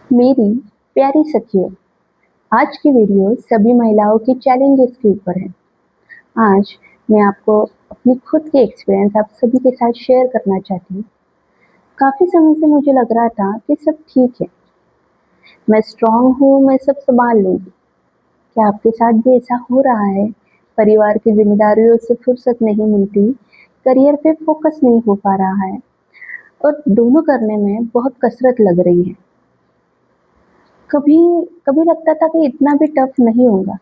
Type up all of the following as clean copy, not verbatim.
मेरी प्यारी सखियों, आज की वीडियो सभी महिलाओं के चैलेंजेस के ऊपर है। आज मैं आपको अपनी खुद के एक्सपीरियंस आप सभी के साथ शेयर करना चाहती हूँ। काफ़ी समय से मुझे लग रहा था कि सब ठीक है, मैं स्ट्रांग हूँ, मैं सब संभाल लूँगी। क्या आपके साथ भी ऐसा हो रहा है? परिवार की जिम्मेदारियों से फुर्सत नहीं मिलती, करियर पे फोकस नहीं हो पा रहा है और दोनों करने में बहुत कसरत लग रही है। कभी कभी लगता था कि इतना भी टफ नहीं होगा।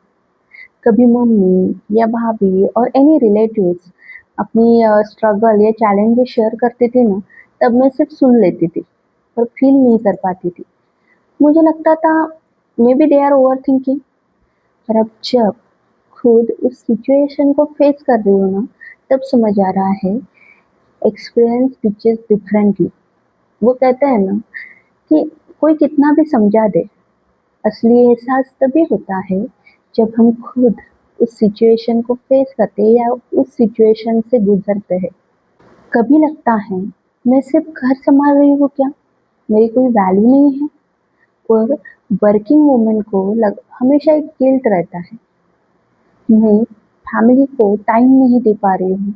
कभी मम्मी या भाभी और एनी रिलेटिव्स अपनी स्ट्रगल या चैलेंजेस शेयर करते थे ना, तब मैं सिर्फ सुन लेती थी और फील नहीं कर पाती थी। मुझे लगता था maybe they are overthinking. पर अब जब खुद उस सिचुएशन को फेस कर रही हूँ ना, तब समझ आ रहा है एक्सपीरियंस टीचेस डिफरेंटली। वो कहते हैं ना कि कोई कितना भी समझा दे, असली एहसास तभी होता है जब हम खुद उस सिचुएशन को फेस करते हैं या उस सिचुएशन से गुजरते हैं। कभी लगता है मैं सिर्फ घर संभाल रही हूँ क्या, मेरी कोई वैल्यू नहीं है। और वर्किंग वुमेन को हमेशा एक गिल्ट रहता है, मैं फैमिली को टाइम नहीं दे पा रही हूँ।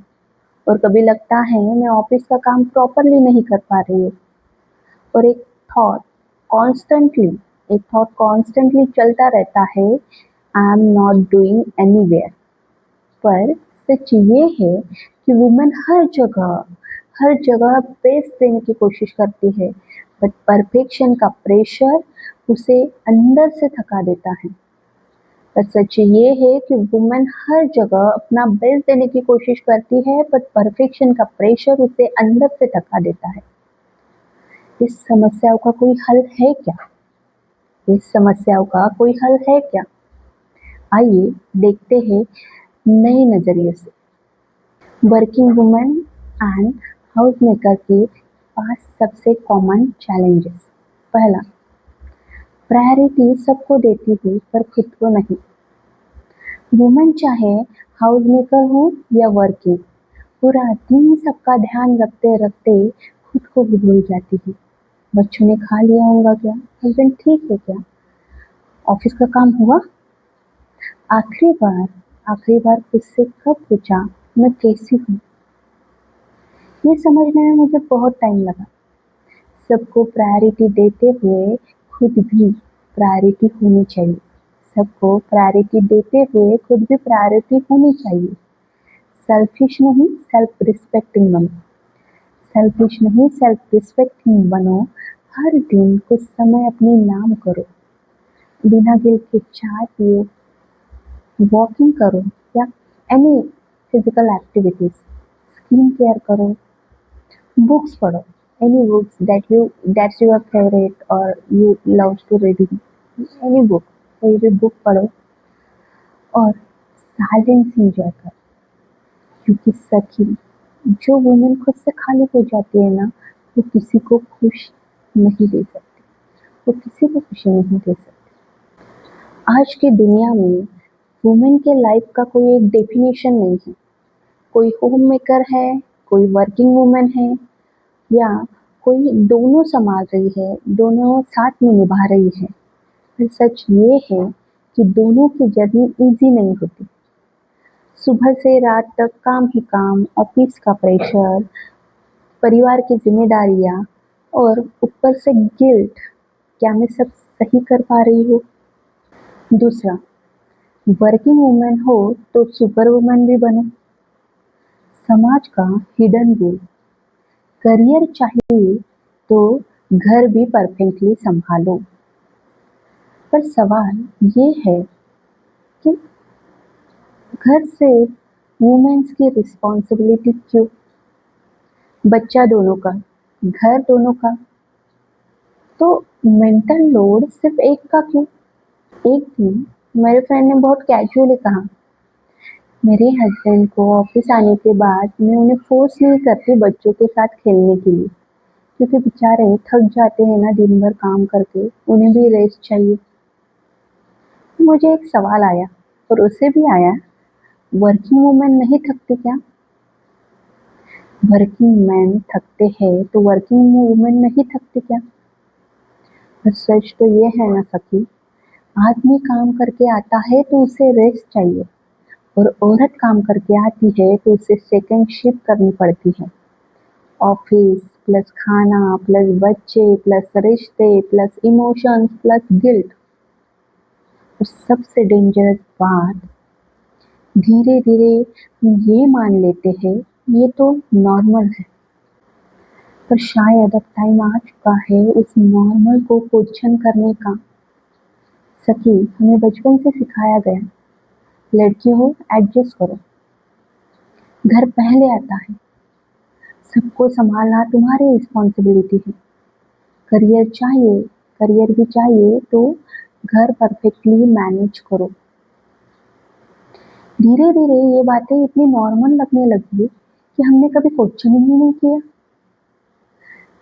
और कभी लगता है मैं ऑफिस का काम प्रॉपरली नहीं कर पा रही हूँ। और थॉट कॉन्स्टेंटली एक थॉट कॉन्स्टेंटली चलता रहता है, I am not doing anywhere. पर सच ये है कि वुमेन हर जगह बेस्ट देने की कोशिश करती है, बट परफेक्शन का प्रेशर उसे अंदर से थका देता है। पर सच ये है कि वुमेन हर जगह अपना बेस्ट देने की कोशिश करती है, बट परफेक्शन का प्रेशर उसे अंदर से थका देता है। इस समस्याओं का कोई हल है क्या? इस समस्याओं का कोई हल है क्या? आइए देखते हैं नए नजरिए से। Working women and house maker के 5 सबसे कॉमन चैलेंजेस। पहला, प्रायोरिटी सबको देती हूँ पर खुद को नहीं। वुमेन चाहे हाउस मेकर हो या वर्किंग, पूरा दिन सबका ध्यान रखते रखते खुद को भी भूल जाती है। बच्चों ने खा लिया होगा क्या, हस्बैंड ठीक है क्या, ऑफिस का काम हुआ। आखिरी बार आखिरी बार खुद से कब पूछा मैं कैसी हूँ। ये समझने में मुझे बहुत टाइम लगा। सबको प्रायोरिटी देते हुए खुद भी प्रायोरिटी होनी चाहिए। सबको प्रायोरिटी देते हुए खुद भी प्रायोरिटी होनी चाहिए। सेल्फिश नहीं, सेल्फ रिस्पेक्टिंग बनो। सेल्फिश नहीं, सेल्फ रिस्पेक्टिंग बनो। हर दिन कुछ समय अपने नाम करो। बिना गिल्ट के चाय पियो, वॉकिंग करो या any physical activities. Skin care करो, बुक्स पढ़ो, any books that's your favorite or you love to reading, any book, कोई भी बुक पढ़ो और साइलेंस एंजॉय करो। क्योंकि सच में जो वुमेन खुद से खाली हो जाती है ना, वो किसी को खुश नहीं दे सकती, वो किसी को खुशी नहीं दे सकती। आज की दुनिया में वुमेन के लाइफ का कोई एक डेफिनेशन नहीं है। कोई होम मेकर है, कोई वर्किंग वुमेन है या कोई दोनों संभाल रही है, दोनों साथ में निभा रही है। पर सच ये है कि दोनों की जर्नी इजी नहीं होती। सुबह से रात तक काम ही काम, ऑफिस का प्रेशर, परिवार की जिम्मेदारियाँ और ऊपर से गिल्ट, क्या मैं सब सही कर पा रही हूँ। दूसरा, वर्किंग वुमेन हो तो सुपर वुमेन भी बनो। समाज का हिडन रूल, करियर चाहिए तो घर भी परफेक्टली संभालो। पर सवाल ये है कि घर से वुमेन्स की रिस्पॉन्सिबिलिटी क्यों? बच्चा दोनों का, घर दोनों का, तो मेंटल लोड सिर्फ एक का क्यों? एक दिन मेरे फ्रेंड ने बहुत कैजुअली कहा, मेरे हस्बैंड को ऑफिस आने के बाद मैं उन्हें फोर्स नहीं करती बच्चों के साथ खेलने के लिए, क्योंकि बेचारे थक जाते हैं ना दिन भर काम करके, उन्हें भी रेस्ट चाहिए। मुझे एक सवाल आया और उसे भी आया, वर्किंग वुमेन नहीं थकती क्या? वर्किंग मैन थकते हैं तो वर्किंग वुमेन नहीं थकती क्या? पर सच तो ये है ना सखी, आदमी काम करके आता है तो उसे रेस्ट चाहिए, और औरत काम करके आती है तो उसे सेकंड शिफ्ट करनी पड़ती है। ऑफिस प्लस खाना प्लस बच्चे प्लस रिश्ते प्लस इमोशंस प्लस गिल्ट। और सबसे डेंजरस बात, धीरे धीरे हम ये मान लेते हैं ये तो नॉर्मल है। पर शायद अब टाइम आ चुका है उस नॉर्मल को क्वेश्चन करने का। सखी, हमें बचपन से सिखाया गया, लड़की हो एडजस्ट करो, घर पहले आता है, सबको संभालना तुम्हारी रिस्पॉन्सिबिलिटी है, करियर चाहिए, करियर भी चाहिए तो घर परफेक्टली मैनेज करो। धीरे धीरे ये बातें इतनी नॉर्मल लगने लगी कि हमने कभी क्वेश्चन ही नहीं किया।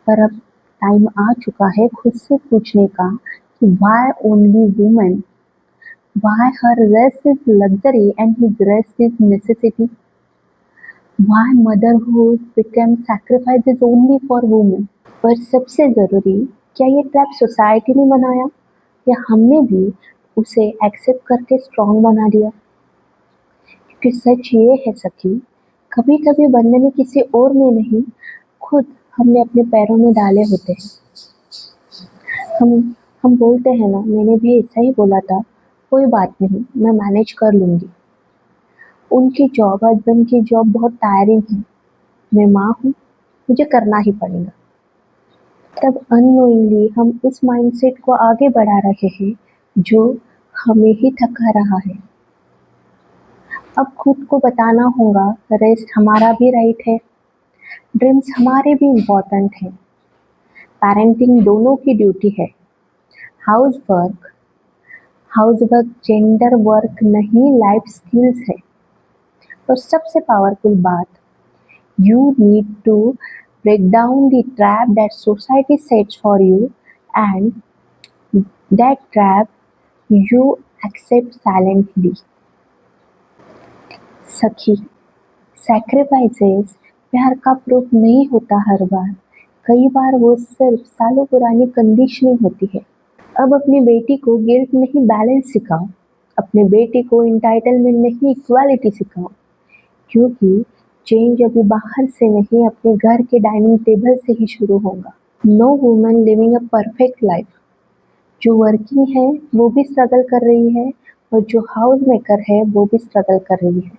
पर अब टाइम आ चुका है खुद से पूछने का कि why only women, why her rest is luxury and his rest is necessity, why motherhood become sacrifices only for women. पर सबसे जरूरी, क्या ये ट्रैप सोसाइटी ने बनाया या हमने भी उसे एक्सेप्ट करके स्ट्रॉन्ग बना दिया? क्योंकि सच ये है सखी, कभी कभी बंधन किसी और ने नहीं, खुद हमने अपने पैरों में डाले होते हैं। हम बोलते हैं ना, मैंने भी ऐसा ही बोला था, कोई बात नहीं मैं मैनेज कर लूंगी। उनकी जॉब, हस्बैंड की जॉब बहुत टायरिंग है, मैं माँ हूँ, मुझे करना ही पड़ेगा। तब अननोइंगली हम उस माइंडसेट को आगे बढ़ा रहे हैं जो हमें ही थका रहा है। अब खुद को बताना होगा रेस्ट हमारा भी राइट है, ड्रीम्स हमारे भी इम्पोर्टेंट है, पेरेंटिंग दोनों की ड्यूटी है, house work house work gender work नहीं, लाइफ स्किल्स है। और सबसे पावरफुल बात, you need to break down the trap that society sets for you, and that trap you accept silently. सखी, सैक्रिफाइसेस प्यार का प्रूफ नहीं होता हर बार, कई बार वो सिर्फ सालों पुरानी कंडीशनिंग होती है। अब अपनी बेटी को गिल्ट नहीं बैलेंस सिखाओ, अपने बेटे को इंटाइटलमेंट नहीं इक्वालिटी सिखाओ, क्योंकि चेंज अभी बाहर से नहीं, अपने घर के डाइनिंग टेबल से ही शुरू होगा। No woman living a perfect life, जो वर्किंग है वो भी स्ट्रगल कर रही है, और जो हाउस मेकर है वो भी स्ट्रगल कर रही है।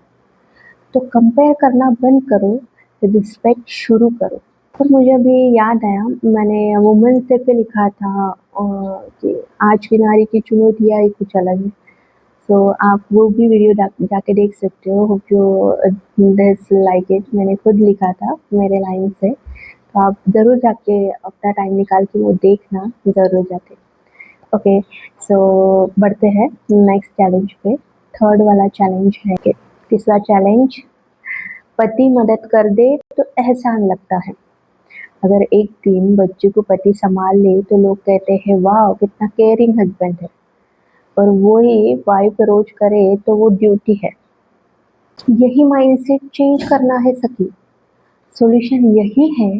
तो कंपेयर करना बंद करो, रिस्पेक्ट शुरू करो। और मुझे अभी याद आया, मैंने वुमेन्स डे पे लिखा था कि आज की नारी की चुनौतियाँ ही कुछ अलग है। तो आप वो भी वीडियो जाके देख सकते हो, hope you this like it. मैंने खुद लिखा था मेरे लाइन से, तो आप ज़रूर जाके अपना टाइम निकाल के वो देखना, ज़रूर जाके। ओके, सो बढ़ते हैं नेक्स्ट चैलेंज पे। थर्ड वाला चैलेंज है कि तीसरा चैलेंज, पति मदद कर दे तो एहसान लगता है। अगर एक दिन बच्चे को पति संभाल ले तो लोग कहते हैं वाह कितना केयरिंग हस्बैंड है, और वही वाइफ रोज करे तो वो ड्यूटी है। यही माइंडसेट चेंज करना है सखी। सॉल्यूशन यही है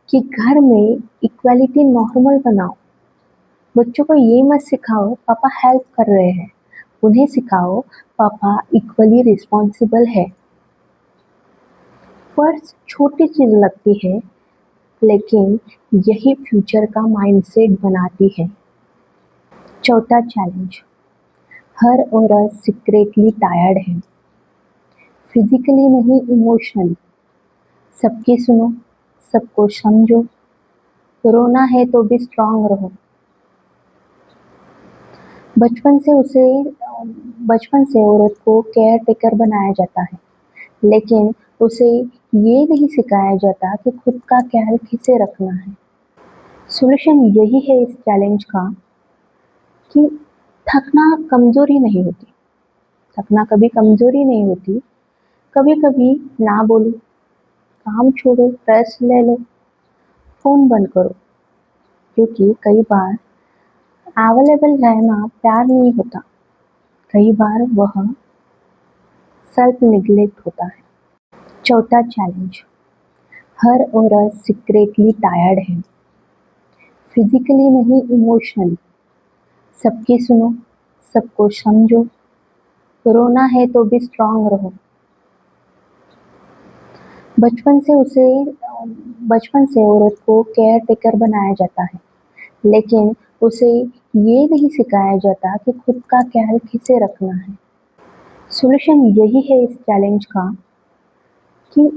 कि घर में इक्वालिटी नॉर्मल बनाओ। बच्चों को ये मत सिखाओ पापा हेल्प कर रहे हैं, उन्हें सिखाओ पापा इक्वली रिस्पॉन्सिबल है। फर्स्ट छोटी चीज लगती है, लेकिन यही फ्यूचर का माइंडसेट बनाती है। चौथा चैलेंज, हर औरत सीक्रेटली टायर्ड है, फिजिकली नहीं इमोशनली। सबकी सुनो, सबको समझो, रोना है तो भी स्ट्रांग रहो। बचपन से उसे बचपन से औरत को केयर टेकर बनाया जाता है, लेकिन उसे ये नहीं सिखाया जाता कि खुद का ख्याल कैसे रखना है। सॉल्यूशन यही है इस चैलेंज का कि थकना कमजोरी नहीं होती, थकना कभी कमजोरी नहीं होती। कभी कभी ना बोलो, काम छोड़ो, रेस्ट ले लो, फोन बंद करो, क्योंकि कई बार अवेलेबल रहना प्यार नहीं होता, कई बार वह सेल्फ निग्लेक्ट होता है। चौथा चैलेंज, हर औरत सीक्रेटली टायर्ड है, फिजिकली नहीं, इमोशनली। सबकी सुनो, सबको समझो, रोना है तो भी स्ट्रांग रहो। बचपन से उसे बचपन से औरत को केयर टेकर बनाया जाता है, लेकिन उसे ये नहीं सिखाया जाता कि खुद का ख्याल कैसे रखना है। सॉल्यूशन यही है इस चैलेंज का कि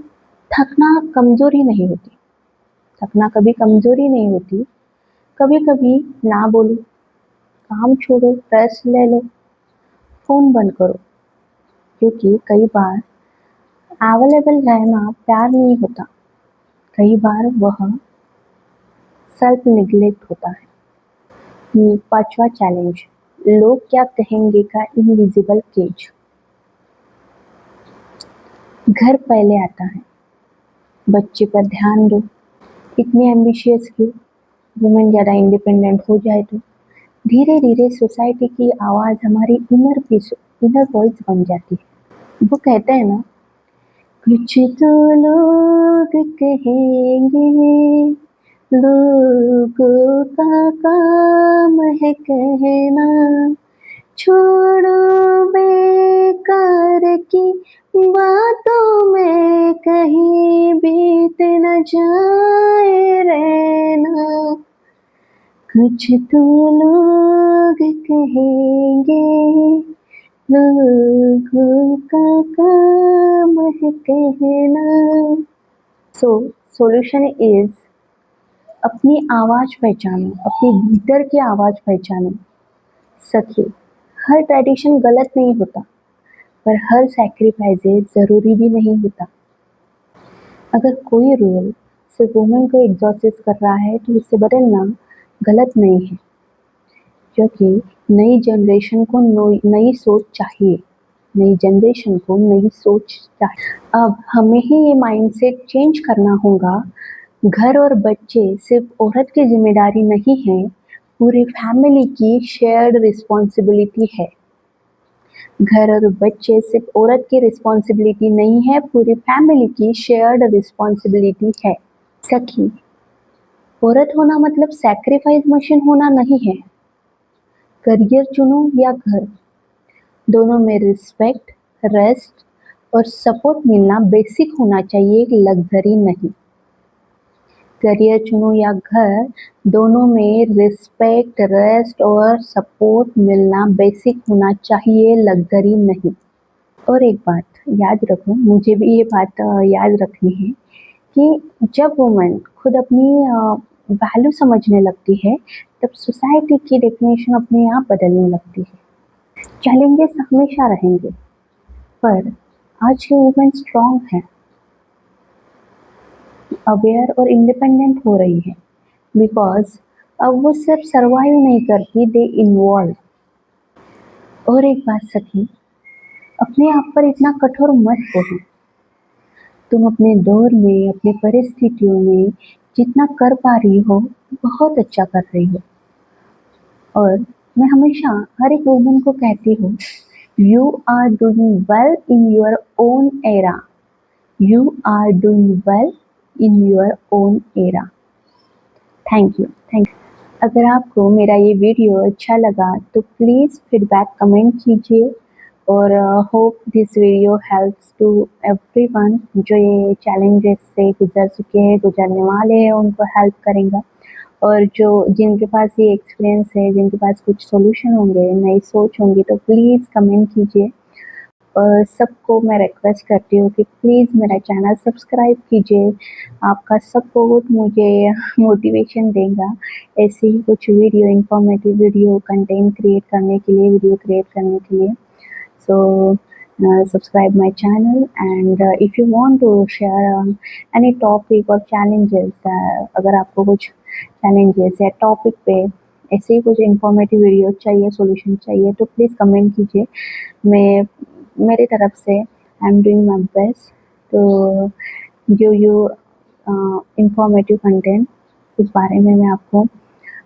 थकना कमजोरी नहीं होती। थकना कभी कमजोरी नहीं होती। कभी कभी ना बोलो, काम छोड़ो, रेस्ट ले लो, फोन बंद करो, क्योंकि कई बार अवेलेबल रहना प्यार नहीं होता, कई बार वह सेल्फ निग्लेक्ट होता है। पांचवा चैलेंज, लोग क्या कहेंगे का इनविजिबल केज। घर पहले आता है, बच्चे पर ध्यान दो। इतने एम्बिशियस क्यों? वुमेन ज़्यादा इंडिपेंडेंट हो जाए तो धीरे धीरे सोसाइटी की आवाज़ हमारी इनर वॉइस बन जाती है। वो कहते हैं ना, कुछ तो लोग कहेंगे, लोगों का काम है कहना, छोड़ो बेकार की बातों में कहीं बीत न जाए रहना। कुछ तो लोग कहेंगे, लोगों का काम है कहना। सॉल्यूशन इज अपनी आवाज पहचानो, अपनी भीतर की आवाज पहचानो। सखी, हर ट्रेडिशन गलत नहीं होता, पर हर सैक्रिफाइस जरूरी भी नहीं होता। अगर कोई रूल सिर्फ वुमेन को एग्जॉस्ट कर रहा है तो उसे बदलना गलत नहीं है, क्योंकि नई जनरेशन को नई सोच चाहिए। नई जनरेशन को नई सोच चाहिए। अब हमें ही ये माइंडसेट चेंज करना होगा। घर और बच्चे सिर्फ औरत की जिम्मेदारी नहीं है, पूरी फैमिली की शेयर्ड रिस्पॉन्सिबिलिटी है। घर और बच्चे सिर्फ औरत की रिस्पॉन्सिबिलिटी नहीं है, पूरी फैमिली की शेयर्ड रिस्पॉन्सिबिलिटी है। सखी, औरत होना मतलब सैक्रिफाइस मशीन होना नहीं है। करियर चुनो या घर, दोनों में रिस्पेक्ट, रेस्ट और सपोर्ट मिलना बेसिक होना चाहिए, लग्जरी नहीं। करियर चुनो या घर, दोनों में रिस्पेक्ट, रेस्ट और सपोर्ट मिलना बेसिक होना चाहिए, लग्जरी नहीं। और एक बात याद रखो, मुझे भी ये बात याद रखनी है कि जब वुमेन खुद अपनी वैल्यू समझने लगती है, तब सोसाइटी की डेफिनेशन अपने आप बदलने लगती है। चैलेंजेस हमेशा रहेंगे, पर आज की वुमेन स्ट्रांग है, अवेयर और इंडिपेंडेंट हो रही है, बिकॉज अब वो सिर्फ सर्वाइव नहीं करती, दे इन्वॉल्व। और एक बात सखी, अपने आप पर इतना कठोर मत हो। तुम अपने दौर में, अपनी परिस्थितियों में जितना कर पा रही हो, बहुत अच्छा कर रही हो। और मैं हमेशा हर एक वुमन को कहती हूँ, you are doing well in your own era. You are doing well in your own era. Thank you. अगर आपको मेरा ये वीडियो अच्छा लगा तो प्लीज़ फीडबैक कमेंट कीजिए, और hope this video helps to everyone. जो ये चैलेंजेस से गुजर चुके हैं, गुजरने वाले हैं, उनको हेल्प करेगा। और जो जिनके पास ये एक्सपीरियंस है, जिनके पास कुछ सॉल्यूशन होंगे, नई सोच होंगी, तो प्लीज़ कमेंट कीजिए। और सबको मैं रिक्वेस्ट करती हूँ कि प्लीज़ मेरा चैनल सब्सक्राइब कीजिए। आपका सपोर्ट मुझे मोटिवेशन देगा ऐसे ही कुछ video, informative video content create करने के लिए, वीडियो क्रिएट करने के लिए। So subscribe my channel, and if you want to share any topic or challenges, अगर आपको कुछ challenges या topic पे ऐसे ही कुछ informative वीडियो चाहिए, solution चाहिए, तो प्लीज़ कमेंट कीजिए। मैं मेरी तरफ से I am doing my best तो गिव यू इंफॉर्मेटिव कंटेंट। उस बारे में मैं आपको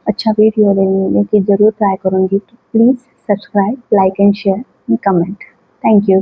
अच्छा वीडियो देने की ज़रूर ट्राई करूँगी। तो please subscribe, like and share, comment. Thank you.